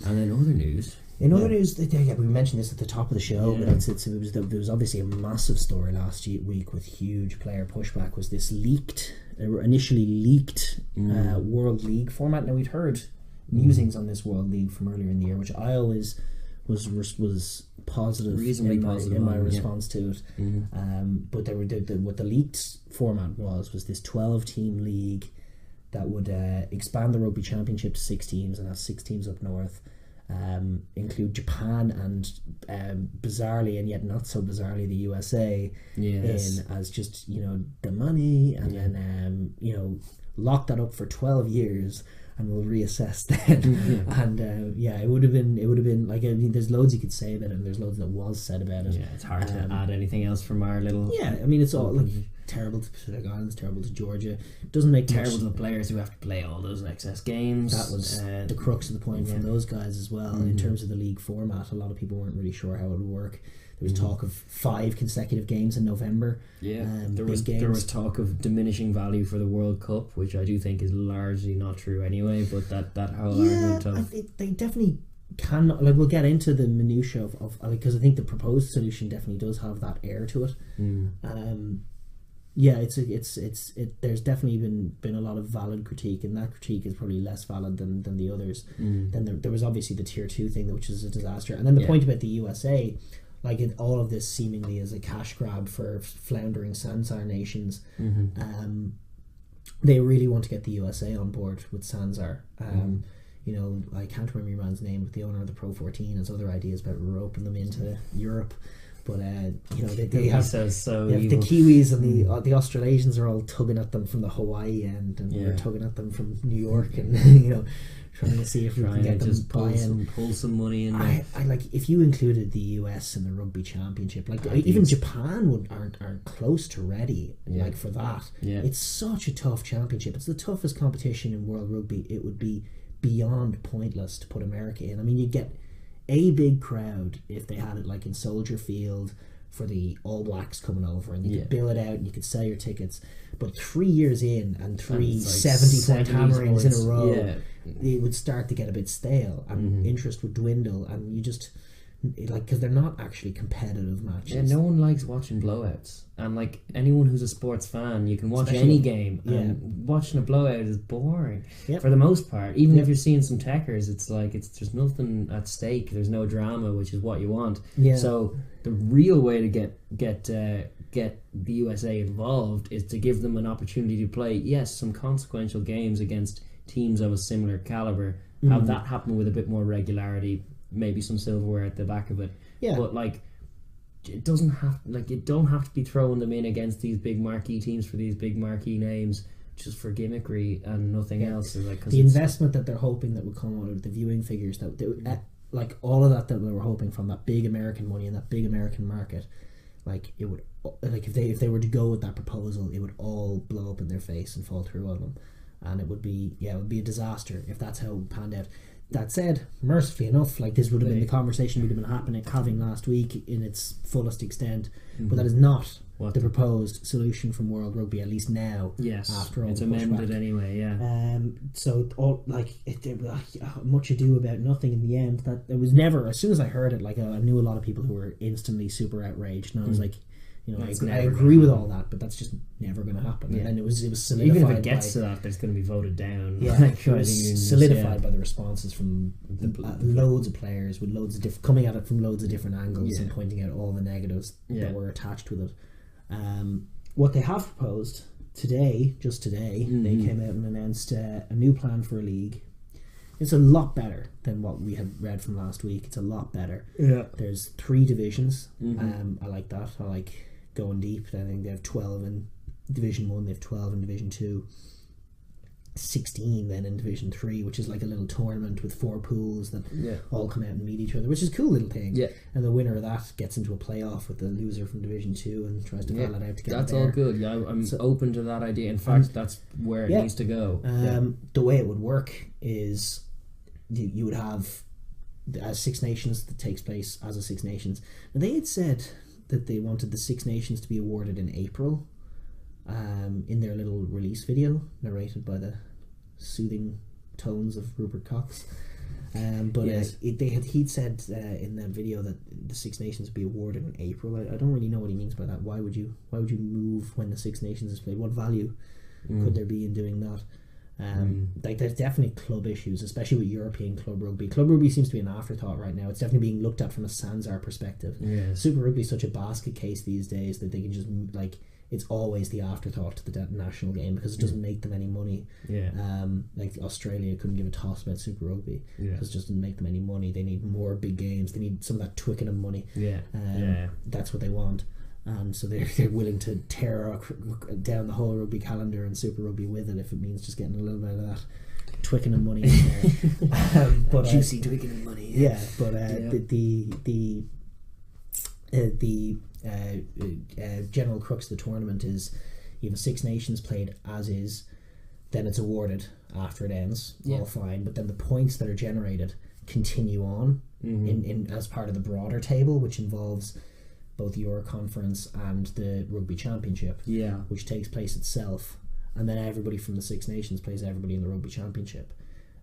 And in other news... In other news, we mentioned this at the top of the show, but there was obviously a massive story last week with huge player pushback. Was this initially leaked World League format? Now, we'd heard musings on this World League from earlier in the year, which I always was positive, reasonably positive in my response to it. But what the leaked format was this 12-team league that would expand the rugby championship to 6 teams and have 6 teams up north. Include Japan and bizarrely and yet not so bizarrely the USA in as just the money, and then lock that up for 12 years and we'll reassess then. And it would have been like, I mean, there's loads you could say about it and there's loads that was said about it. It's hard to add anything else from our little... I mean, it's all like terrible to Pacific Islands, terrible to Georgia. It doesn't make terrible to the players who have to play all those excess games. That was the crux of the point from those guys as well. In terms of the league format, a lot of people weren't really sure how it would work. There was talk of 5 consecutive games in November. There was talk of diminishing value for the World Cup, which I do think is largely not true anyway. But that whole argument of they definitely can, like, we'll get into the minutiae of because I think the proposed solution definitely does have that air to it. There's definitely been a lot of valid critique, and that critique is probably less valid than the others. Then there was obviously the tier 2 thing, which is a disaster, and then the point about the USA, like, all of this seemingly is a cash grab for floundering Sansar nations. They really want to get the USA on board with Sansar. I can't remember your man's name, but the owner of the Pro 14 has other ideas about roping them into Europe. But they have the Kiwis and the Australasians are all tugging at them from the Hawaii end, and we're tugging at them from New York, and trying to see if we can get them just pull some money in there. I like, if you included the US in the rugby championship, like even Japan aren't close to ready like for that. It's such a tough championship. It's the toughest competition in World Rugby. It would be beyond pointless to put America in. I mean, you'd get a big crowd if they had it like in Soldier Field for the All Blacks coming over, and you could bill it out and you could sell your tickets. But 3 years in and 3 70-point hammerings in a row, it would start to get a bit stale, and interest would dwindle, and you just because they're not actually competitive matches. No one likes watching blowouts, and like anyone who's a sports fan, you can watch any game, and watching a blowout is boring for the most part. Even if you're seeing some techers, it's like there's nothing at stake, there's no drama, which is what you want. So the real way to get the USA involved is to give them an opportunity to play some consequential games against teams of a similar caliber. Have that happen with a bit more regularity, maybe some silverware at the back of it. But like, it don't have to be throwing them in against these big marquee teams for these big marquee names just for gimmickry and nothing else. Like, the investment that they're hoping that would come out of the viewing figures, that they, like all of that they were hoping from that big American money and that big American market, like it would, like if they were to go with that proposal, it would all blow up in their face and fall through on them, and it would be a disaster if that's how it panned out. That said, mercifully enough, like, this would have been the conversation we'd have been having last week in its fullest extent, but that is not the proposed solution from World Rugby, at least now. After all, it's amended pushback. Anyway. So all much ado about nothing in the end. That it was never. As soon as I heard it, like, I knew a lot of people who were instantly super outraged, and I was like, I agree with all that, but that's just never going to happen. And then it was solidified. Even if it gets to that, there's going to be voted down. It was solidified by the responses from loads of players with loads of coming at it from loads of different angles and pointing out all the negatives that were attached with it. What they have proposed today, they came out and announced a new plan for a league. It's a lot better than what we had read from last week. It's a lot better. There's 3 divisions. I like that. I like going deep. I think they have 12 in Division 1, they have 12 in Division 2, 16 then in Division 3, which is like a little tournament with 4 pools that all come out and meet each other, which is a cool little thing. And the winner of that gets into a playoff with the loser from Division 2 and tries to battle it out to get that's there. all good. I'm open to that idea. In fact, that's where it needs to go. The way it would work is you would have as 6 nations that takes place as a 6 nations. And they had said that they wanted the 6 nations to be awarded in April, in their little release video narrated by the soothing tones of Rupert Cox. But he'd said in that video that the Six Nations would be awarded in April. I don't really know what he means by that. Why would you move when the Six Nations is played? What value could there be in doing that? Like, there's definitely club issues, especially with European club rugby. Club rugby seems to be an afterthought right now. It's definitely being looked at from a Sanzar perspective. Super Rugby is such a basket case these days that they can just, like, it's always the afterthought to the national game because it doesn't make them any money. Like Australia couldn't give a toss about Super Rugby because it just doesn't make them any money. They need more big games. They need some of that Twickenham money. That's what they want. And so they're willing to tear down the whole rugby calendar and Super Rugby with it if it means just getting a little bit of that Twickenham money in there. But juicy Twickenham money. The general crux of the tournament is you have a Six Nations played as is, then it's awarded after it ends, all fine, but then the points that are generated continue on in as part of the broader table, which involves both Euro Conference and the Rugby Championship, which takes place itself, and then everybody from the Six Nations plays everybody in the Rugby Championship,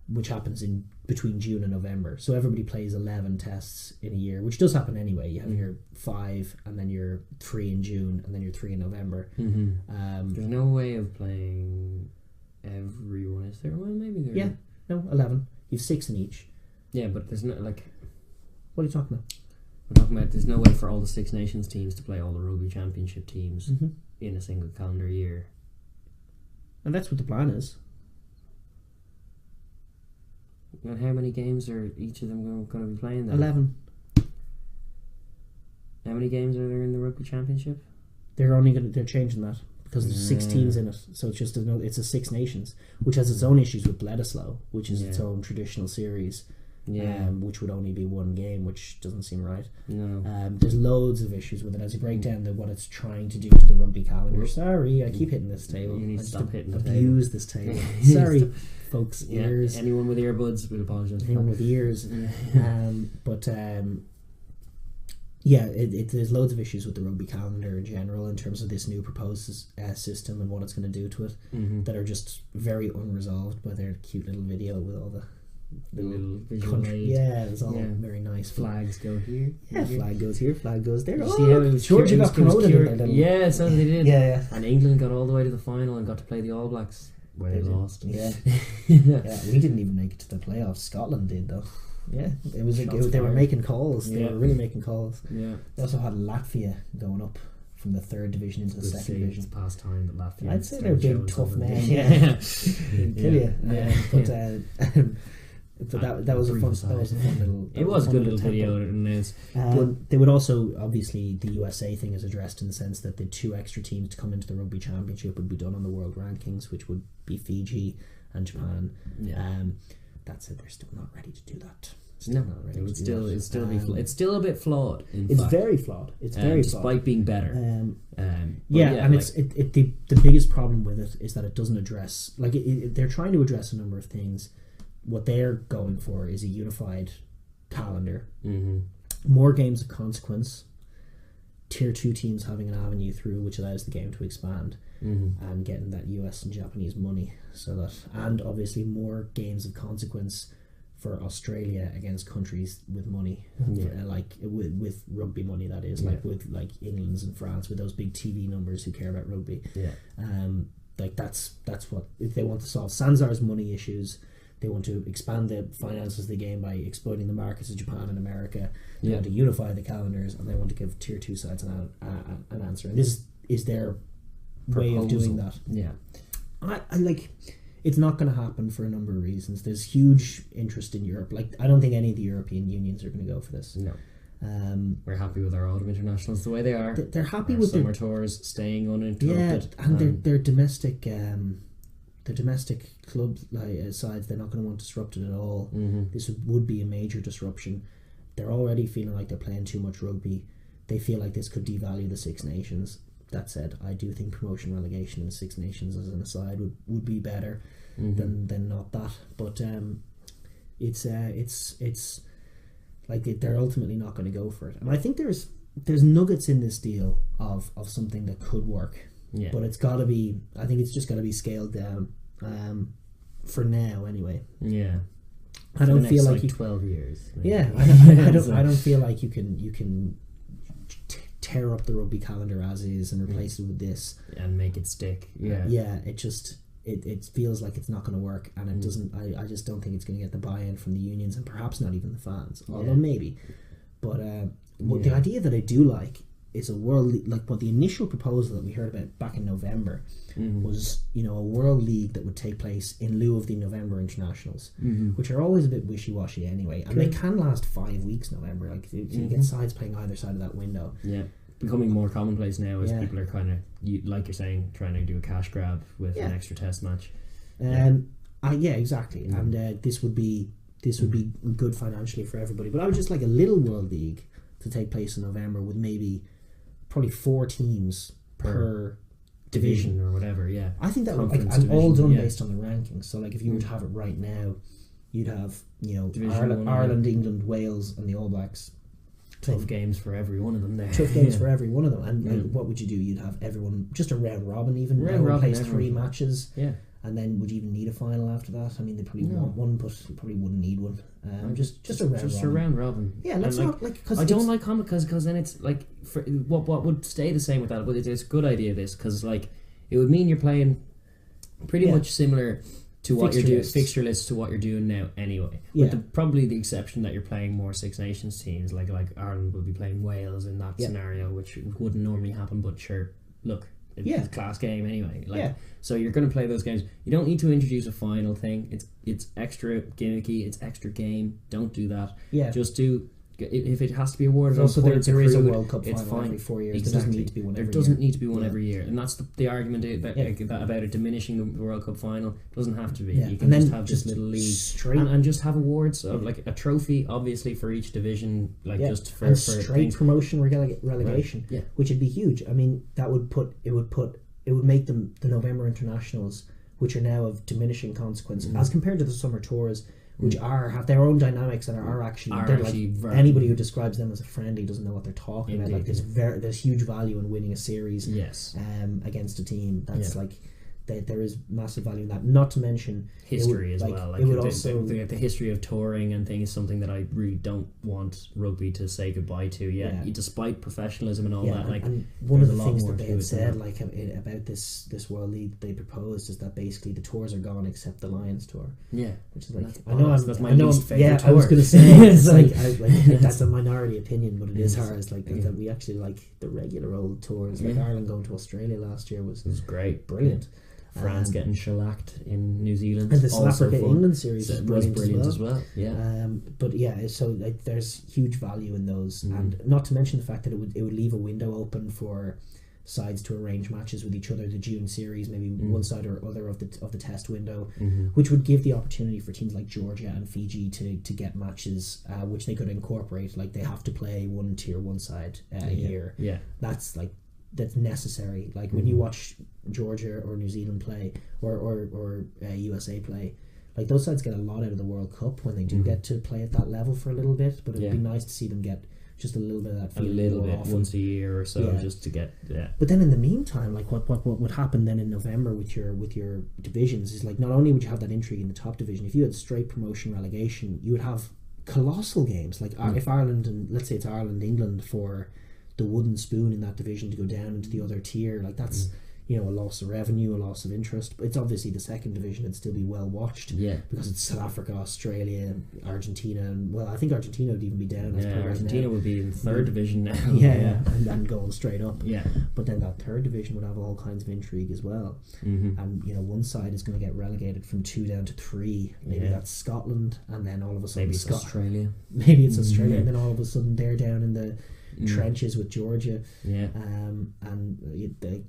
which happens in between June and November. So everybody plays 11 tests in a year, which does happen anyway. You have your 5, and then your 3 in June, and then your 3 in November. There's no way of playing everyone, is there? Well, maybe there. Yeah, no, 11. You have 6 in each. Yeah, but there's no, like... What are you talking about? We're talking about there's no way for all the Six Nations teams to play all the Rugby Championship teams in a single calendar year. And that's what the plan is. And how many games are each of them going to be playing then? 11. How many games are there in the Rugby Championship? They're changing that because there's 6 teams in it, so it's a Six Nations, which has its own issues with Bledisloe, which is its own traditional series. Which would only be 1 game, which doesn't seem right. No. There's loads of issues with it as you break down what it's trying to do to the rugby calendar. Sorry, I keep hitting this table. You need to stop hitting the table. Abuse this table. Sorry, folks. Ears. Anyone with earbuds, we'll apologise. Anyone with ears. There's loads of issues with the rugby calendar in general in terms of this new proposed system and what it's going to do to it that are just very unresolved by their cute little video with all the little visual country. Yeah, it's all very nice. Flags go here. Yeah, flag goes here, flag goes there. See how it was Georgia got promoted. Yeah, so they did. Yeah. And England got all the way to the final and got to play the All Blacks, where they lost. Yeah. We didn't even make it to the playoffs. Scotland did though. Yeah, it was. They were making calls. They were really making calls. Yeah. They also had Latvia going up from the 3rd division into the 2nd division. It's past time that Latvia. I'd say they're big, tough men. Kill you. But that was a fun little. It was a good little video. But they would also, obviously, the USA thing is addressed in the sense that the 2 extra teams to come into the Rugby Championship would be done on the world rankings, which would be Fiji and Japan. That said, they're still not ready to do that. It's still a bit flawed. It's very flawed. It's very flawed, despite being better. The biggest problem with it is that it doesn't address they're trying to address a number of things. What they're going for is a unified calendar, more games of consequence, tier 2 teams having an avenue through which allows the game to expand, and getting that US and Japanese money, and obviously more games of consequence for Australia against countries with money, with rugby money, that is, with England's and France, with those big TV numbers who care about rugby. That's what, if they want to solve Sanzar's money issues, they want to expand the finances of the game by exploiting the markets of Japan and America. They want to unify the calendars, and they want to give tier 2 sides an answer. And this is their way of doing that. Yeah, I it's not going to happen for a number of reasons. There's huge interest in Europe. I don't think any of the European unions are going to go for this. No. We're happy with our autumn internationals the way they are. They're happy our with summer tours staying uninterrupted. Yeah, and their domestic. The domestic club sides, they're not going to want disrupted at all. This would be a major disruption. They're already feeling like they're playing too much rugby. They feel like this could devalue the Six Nations. That said, I do think promotion relegation in the Six Nations as an aside would be better than not that. But it's like they're ultimately not going to go for it. And I think there's nuggets in this deal of something that could work. Yeah. But it's got to be. I think it's just got to be scaled down. For now, anyway. Yeah. I don't feel like 12 years. Maybe. Yeah, I don't feel like you can tear up the rugby calendar as is and replace it with this and make it stick. Yeah, it just it feels like it's not going to work, and it doesn't. I just don't think it's going to get the buy-in from the unions, and perhaps not even the fans, although maybe. But the idea that I do like is a world league, like what the initial proposal that we heard about back in November was, a world league that would take place in lieu of the November internationals, which are always a bit wishy-washy anyway, and they can last 5 weeks. November, like you get sides playing either side of that window. Yeah, becoming more commonplace now as people are kind of, like you're saying, trying to do a cash grab with an extra test match. Exactly, and this would be good financially for everybody. But I would just like a little world league to take place in November with maybe probably 4 teams per division or whatever. Yeah, I think that would, like, and all done based on the rankings. So like if you were to have it right now, you'd have Ireland, England, Wales, and the All Blacks. Tough games for every one of them there. Tough games for every one of them. And what would you do? You'd have everyone just a round robin, even round robin, plays 3 matches. Yeah. And then would you even need a final after that? I mean, they probably want one, but you probably wouldn't need one. Just a round robin. Just a round robin. Yeah, let's not like. Cause I don't like comic because then it's like for what would stay the same with that. But it's a good idea this because like it would mean you're playing pretty much similar to what you're doing, fixture lists to what you're doing now anyway. With probably the exception that you're playing more Six Nations teams, like Ireland will be playing Wales in that scenario, which wouldn't normally happen. But sure, look. It's a class game anyway. So you're going to play those games. You don't need to introduce a final thing. It's extra gimmicky. It's extra game. Don't do that. Yeah. Just do. If it has to be awarded, also there is a World Cup final every 4 years. Exactly. There doesn't need to be one. There doesn't need to be one every year, and that's the argument about it diminishing the World Cup final. It doesn't have to be. You can just have this little league and just have awards of like a trophy, obviously for each division, like just for straight promotion relegation, which would be huge. I mean, that would make them the November internationals, which are now of diminishing consequence as compared to the summer tours, which have their own dynamics and are actually like anybody who describes them as a friendly doesn't know what they're talking about. Like there's huge value in winning a series against a team. That's like there is massive value in that. Not to mention history as well. Like it would also the history of touring and things is something that I really don't want rugby to say goodbye to. Despite professionalism and all that. Like and one of the things that they had said like about this World League they proposed is that basically the tours are gone except the Lions tour. Yeah, which is like that's my least favorite tour. I was going to say it's that's a minority opinion, but it is ours. Like that we actually like the regular old tours. Like Ireland going to Australia last year was great, brilliant. France getting shellacked in New Zealand, and the South Africa England series was brilliant as well. But so like there's huge value in those, and not to mention the fact that it would leave a window open for sides to arrange matches with each other. The June series, maybe one side or other of the test window, which would give the opportunity for teams like Georgia and Fiji to get matches, which they could incorporate. Like they have to play one tier one side a year. Yeah, that's necessary. Like when you watch Georgia or New Zealand play or USA play, like those sides get a lot out of the World Cup when they do get to play at that level for a little bit, but it'd be nice to see them get just a little bit of that feeling, a little bit once a year or so, just to get But then in the meantime, like what would happen then in November with your divisions is like not only would you have that intrigue in the top division, if you had straight promotion relegation, you would have colossal games like if Ireland and let's say it's Ireland England for the wooden spoon in that division to go down into the other tier, like that's a loss of revenue, a loss of interest. But it's obviously the second division, it'd still be well watched because it's South Africa, Australia, Argentina, and I think Argentina would even be down. Argentina would be in third division now. And then going straight up. But then that third division would have all kinds of intrigue as well. And one side is going to get relegated from 2 down to 3. Maybe that's Scotland, and then all of a sudden maybe it's Australia. Maybe it's Australia, and then all of a sudden they're down in the trenches with Georgia,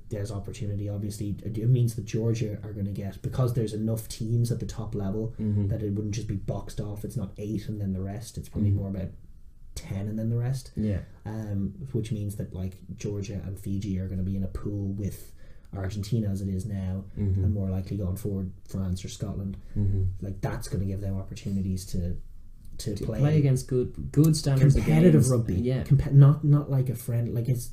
there's opportunity. Obviously, it means that Georgia are going to get, because there's enough teams at the top level that it wouldn't just be boxed off. It's not 8 and then the rest. It's probably more about 10 and then the rest. Which means that like Georgia and Fiji are going to be in a pool with Argentina as it is now, and more likely going forward France or Scotland. Like that's going to give them opportunities to play against good standards, competitive rugby. Not like a friend. Like it's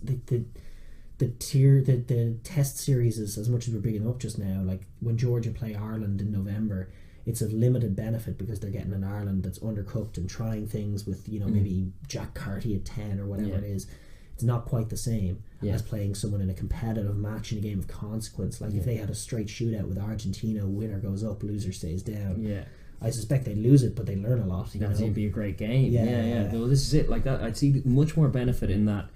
the test series is, as much as we're bigging up just now, like when Georgia play Ireland in November, it's of limited benefit because they're getting an Ireland that's undercooked and trying things with, you know, maybe Jack Carty at 10 or whatever it is. It's not quite the same as playing someone in a competitive match in a game of consequence. Like if they had a straight shootout with Argentina, winner goes up, loser stays down. Yeah. I suspect they'd lose it, but they'd learn a lot. That'd be a great game. Yeah. Well, this is it. Like that, I'd see much more benefit in that.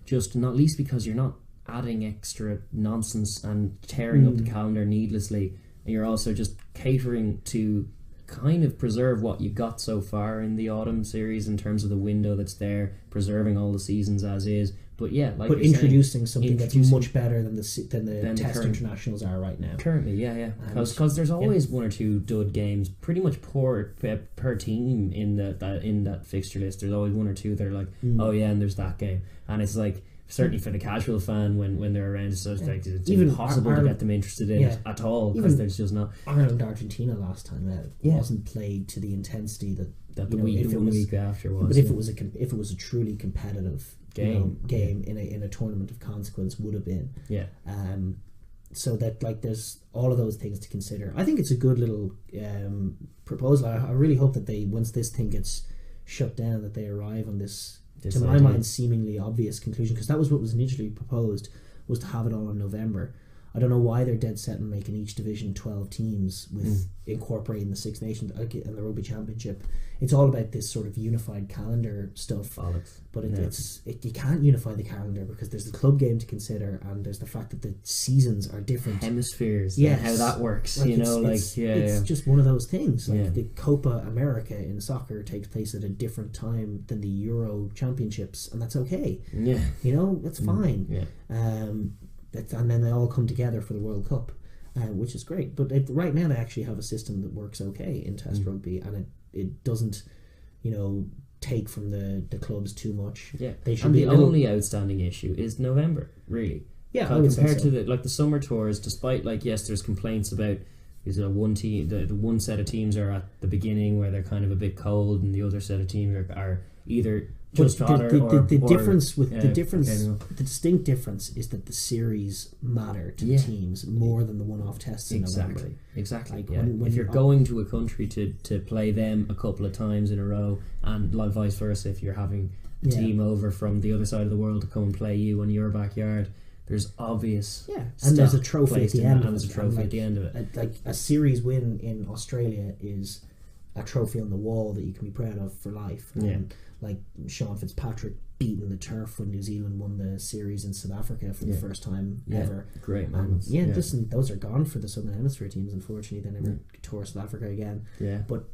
Just not least because you're not adding extra nonsense and tearing up the calendar needlessly, and you're also just catering to kind of preserve what you got so far in the autumn series in terms of the window that's there, preserving all the seasons as is. But introducing something that's much better than the Test internationals are right now. Currently, because there's always one or two dud games, pretty much per team in that fixture list. There's always one or two that are like, and there's that game, and it's like. Certainly for the casual fan, when they're around, it's even impossible to get them interested in it at all because there's just not. Ireland Argentina last time wasn't played to the intensity that the week after was. But if it was a truly competitive game in a tournament of consequence, would have been. Yeah. So that there's all of those things to consider. I think it's a good little proposal. I really hope that once this thing gets shut down, that they arrive on this. To my mind, seemingly obvious conclusion, because that was what was initially proposed, was to have it all in November. I don't know why they're dead set on making each division 12 teams with incorporating the Six Nations and the Rugby Championship. It's all about this sort of unified calendar stuff. But you can't unify the calendar because there's the club game to consider, and there's the fact that the seasons are different. Hemispheres, how that works. It's just one of those things. The Copa America in soccer takes place at a different time than the Euro Championships, and that's okay. Yeah. That's fine. Yeah. And then they all come together for the World Cup, which is great. But right now they actually have a system that works okay in Test rugby, and it doesn't, take from the clubs too much. Yeah, they should. And the only outstanding issue is November, really. Yeah, compared to the summer tours, despite there's complaints about is one team, the one set of teams are at the beginning where they're kind of a bit cold, and the other set of teams are either. The distinct difference is that the series matter to the teams more than the one-off tests in November. Exactly. When if you're going to a country to play them a couple of times in a row, and vice versa, if you're having a team over from the other side of the world to come and play you in your backyard, there's obvious and there's a trophy at the end. And there's a trophy at the end of it. Like a series win in Australia is a trophy on the wall that you can be proud of for life. Like Sean Fitzpatrick beating the turf when New Zealand won the series in South Africa for the first time ever. Great moments. Listen, those are gone for the Southern Hemisphere teams, unfortunately. They never tour South Africa again. Yeah. But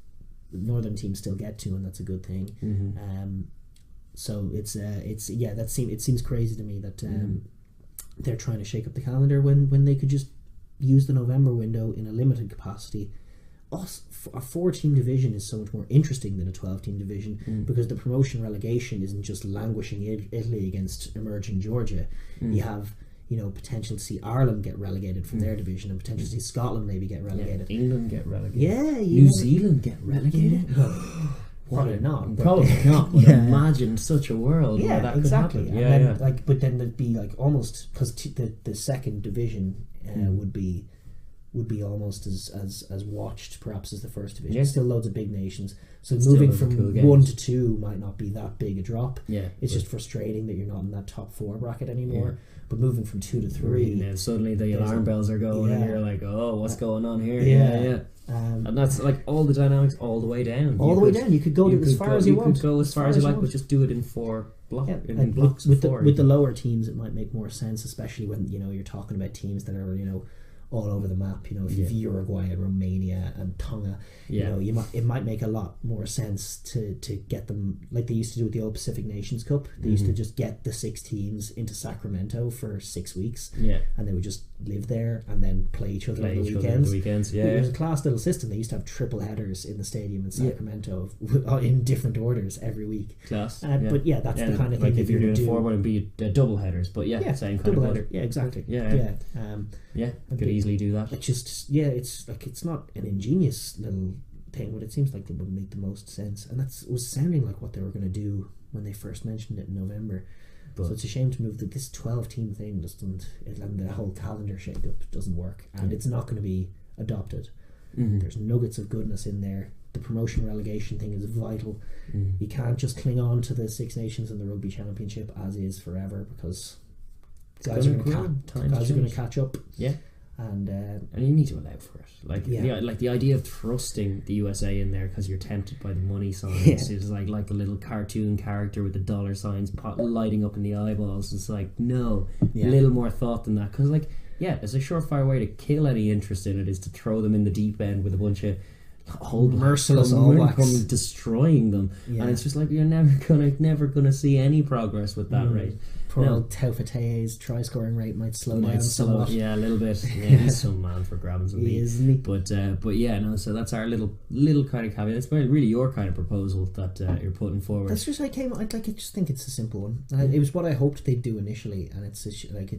Northern teams still get to, and that's a good thing. So it seems crazy to me that they're trying to shake up the calendar when they could just use the November window in a limited capacity. A 4-team division is so much more interesting than a 12-team division because the promotion relegation isn't just languishing Italy against emerging Georgia. You have potential to see Ireland get relegated from their division, and potentially see Scotland maybe get relegated. England get relegated. New Zealand get relegated. Probably not. Probably not. But imagine such a world where that could happen. But then there'd be almost because the second division would be almost as watched perhaps as the first division. Yeah. Still loads of big nations. So moving from cool 1 to 2 might not be that big a drop. Yeah, it's just frustrating that you're not in that top 4 bracket anymore. Yeah. But moving from 2 to 3, now suddenly the alarm bells are going, and you're like, oh, what's going on here? Yeah. And that's all the dynamics all the way down. You could go as far as you want. You could go as far as you like, but just do it in 4 blocks. Yeah. Blocks with the lower teams, it might make more sense, especially when you're talking about teams that are all over the map. Uruguay and Romania and Tonga. It might make a lot more sense to get them like they used to do with the Old Pacific Nations Cup. They used to just get the 6 teams into Sacramento for 6 weeks, and they would just live there and then play each other on the weekends. It was a class little system. They used to have triple headers in the stadium in Sacramento in different orders every week. Class. But that's the kind of thing. Like if you're doing a 4, it'd be double headers. But same kind double of header. Yeah, exactly. Could easily do that. It's not an ingenious little thing, but it seems like it would make the most sense, and that was sounding like what they were going to do when they first mentioned it in November. But so it's a shame to move this 12-team thing and the whole calendar shake up doesn't work, and it's not going to be adopted. There's nuggets of goodness in there. The promotion relegation thing is vital. You can't just cling on to the Six Nations and the Rugby Championship as is forever, because guys are going to catch up. Yeah. And you need to allow for it. The idea of thrusting the USA in there because you're tempted by the money signs is like a little cartoon character with the dollar signs lighting up in the eyeballs. It's like, no, a little more thought than that. Because it's a surefire way to kill any interest in it is to throw them in the deep end with a bunch of merciless All Blacks destroying them, and it's just like you're never gonna see any progress with that rate. Poor old Taufate's try scoring rate might slow down somewhat. Yeah, a little bit. Yeah, he's some man for grabbing some meat. Isn't he? But yeah, no. So that's our little kind of caveat. It's really your kind of proposal that you're putting forward. That's just I just think it's a simple one. It was what I hoped they'd do initially, and it's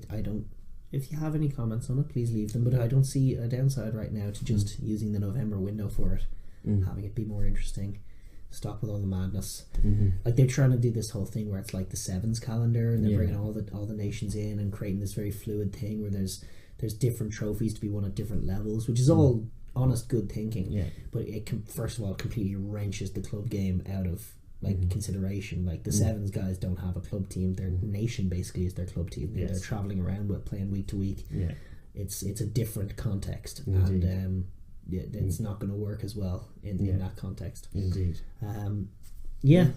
I don't. If you have any comments on it, please leave them. But I don't see a downside right now to just using the November window for it, having it be more interesting. Stop with all the madness. Like they're trying to do this whole thing where it's like the sevens calendar, and they're bringing all the nations in and creating this very fluid thing where there's different trophies to be won at different levels, which is all honest good thinking. Yeah. But it can, first of all, completely wrenches the club game out of consideration. Like the sevens guys don't have a club team. Their nation basically is their club team. They're travelling around with playing week to week. Yeah. It's a different context. Indeed. And it's not going to work as well in that context. Indeed.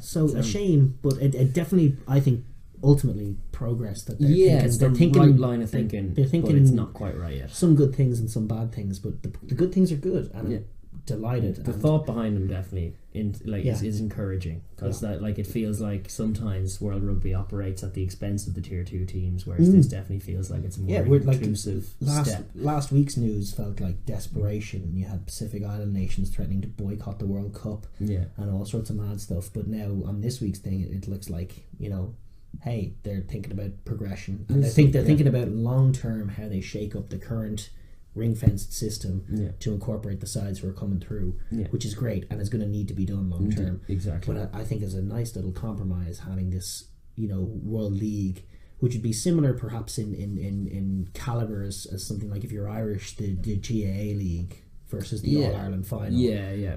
So a shame, but it definitely, I think, ultimately progress that they're thinking right line of thinking. They're thinking, but it's not quite right yet. Some good things and some bad things, but the good things are good, and I'm delighted. The thought behind them definitely is encouraging, because it feels like sometimes World Rugby operates at the expense of the tier 2 teams, whereas this definitely feels like it's a more inclusive step. Last week's news felt like desperation, and you had Pacific Island nations threatening to boycott the World Cup and all sorts of mad stuff. But now on this week's thing, it looks like, hey, they're thinking about progression, and they're thinking about long term how they shake up the current ring-fenced system to incorporate the sides who are coming through, which is great and is going to need to be done long term. Exactly. But I think as a nice little compromise, having this World League, which would be similar perhaps in calibre as something like, if you're Irish, the GAA League versus the All-Ireland final.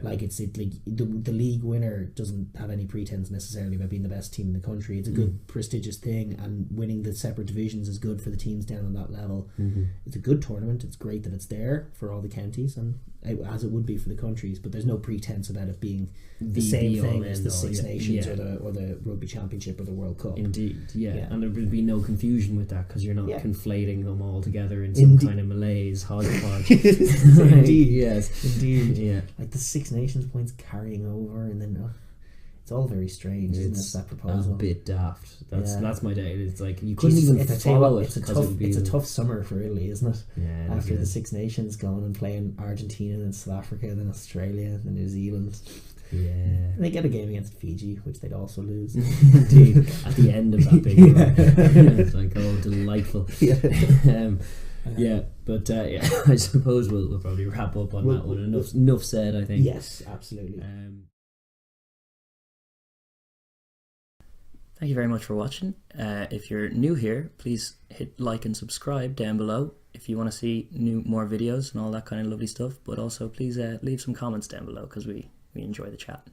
Like the league winner doesn't have any pretense necessarily about being the best team in the country. It's a good prestigious thing, and winning the separate divisions is good for the teams down on that level. It's a good tournament. It's great that it's there for all the counties, and as it would be for the countries, but there's no pretense about it being the same thing as the Six Nations or the Rugby Championship or the World Cup. Indeed, and there would be no confusion with that, because you're not conflating them all together in some kind of malaise hodgepodge. Indeed. Yes, indeed. Like the Six Nations points carrying over, and then it's all very strange. Isn't it, that proposal? A bit daft. That's my day. It's like you couldn't even follow it. It's a tough summer for Italy, isn't it? Yeah. After the Six Nations going and playing Argentina and South Africa, then Australia, then New Zealand. Yeah. And they get a game against Fiji, which they'd also lose. Indeed. At the end of that big run. It's like, oh, delightful. But I suppose we'll probably wrap up on that one. Enough said, I think. Yes, absolutely. Thank you very much for watching. If you're new here, please hit like and subscribe down below if you want to see more videos and all that kind of lovely stuff. But also please leave some comments down below, because we enjoy the chat.